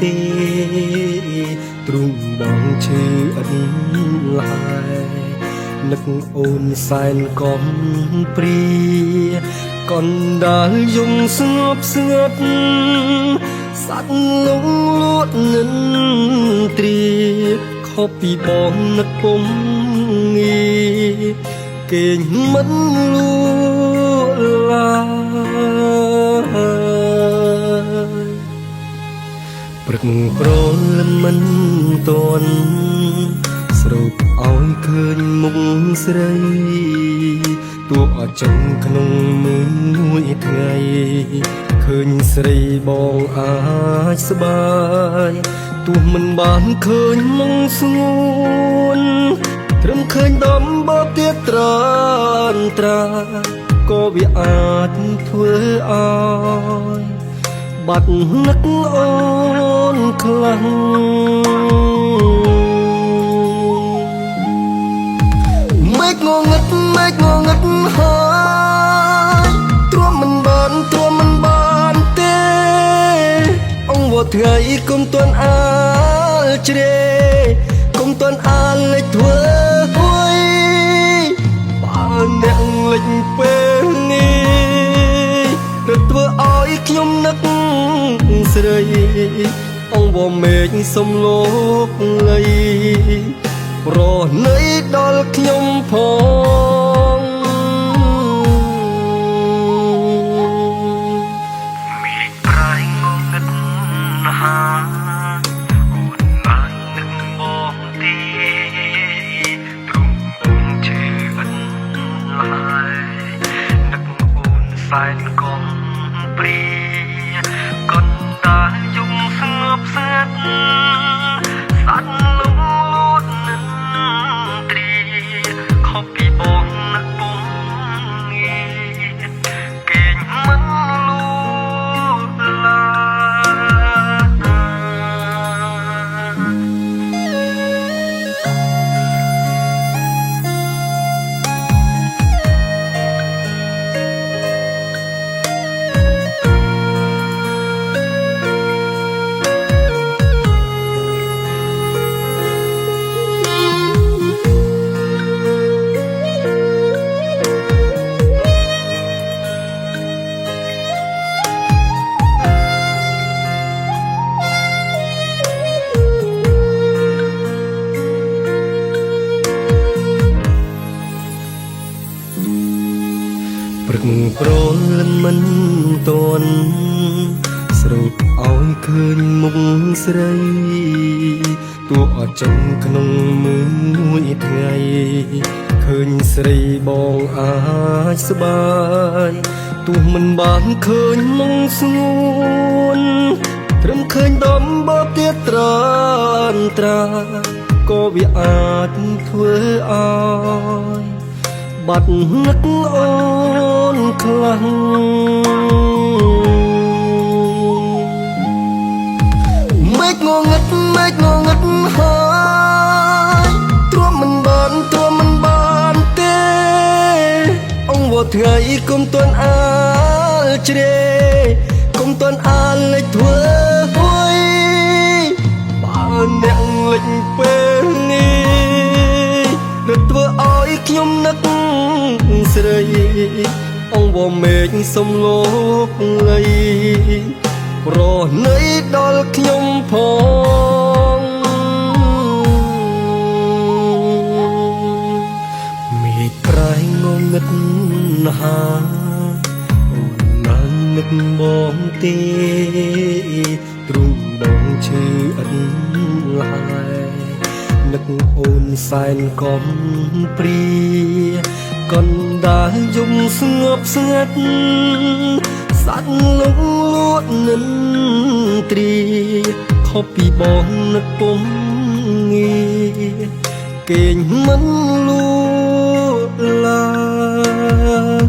ទេទ្រូងបងឈឺអត់ឡើយនឹកអូនសែនកំព្រាកណ្ដាលយំស្ងប់ស្ងាត់សាត់លងលួតនិនទ្រាខុសពីបងនឹកពុំងាគេងមិនលួឡើយព្រឹកព្រលឹមមិនតន់ស្រូបឲ្យឃើញមុខស្រីទោះអត់ចង់ក្នុងមួយថ្ងៃឃើញស្រីបងអាចស្បាយទោះមិនបានឃើញមុខស្ងួនត្រឹមឃើញដំបោទៀតត្រានត្រាក៏វាអាចធ្វើឲ្យបាត់នឹកអូនខ្លាំងមេឃងងឹតហើយទ្រាំមិនបានទេអង្វរថ្ងៃគុំទាន់អាលជ្រេគុំទាន់អាលលេចធ្វើអុយបើអ្នកលេចពេលនេះទៅធ្វើឲ្យខ្ញុំនឹកស្រីអង្វរមេឃសំលោកលៃរនៃដល់ខ្ញុំផងមេឃប្រៃងងឹតហាអូនបាននឹកបងទេទ្រូងបងឈឺអត់ឡើយនឹកអូនសែនកំព្រាកណ្ដាលយំស្ងប់ស្ងាត់សាត់លងលួតនិនទ្រាខុសពីបងនឹកពុំងាគេងមិនលួឡើព្រឹកព្រលឹមមិនតន់ស្រូបឲ្យឃើញមុខស្រីទោះអត់ចង់ក្នុងមួយថ្ងៃឃើញស្រីបងអាចស្បាយទោះមិនបានឃើញមុខស្ងួនត្រឹមឃើញដំបោទៀតត្រានត្រាក៏វាអាចធ្វើឲ្យបាត់នឹកអូនខ្លាំងមេឃងងឹតហើយទ្រាំមិនបានទេអង្វរថ្ងៃគុំទាន់អាលជ្រេគុំទាន់អាលលេចធ្វើអុយបើអ្នកលេចពេលនេះទៅធ្វើឲ្យខ្ញុំនឹកស្រីអង្វរមេឃសំលោកលៃរនៃដល់ខ្ញុំផងមេឃប្រៃងងឹតហាអូនបាននឹកបងទេទ្រូងបងឈឺអត់ឡើយនឹកអូនសែនកំព្រាកណ្ដាលយំស្ងប់ស្ងាត់សាត់លងលួតនិនទ្រាខុសពីបងនឹកពុំងាគេងមិនលួឡើយ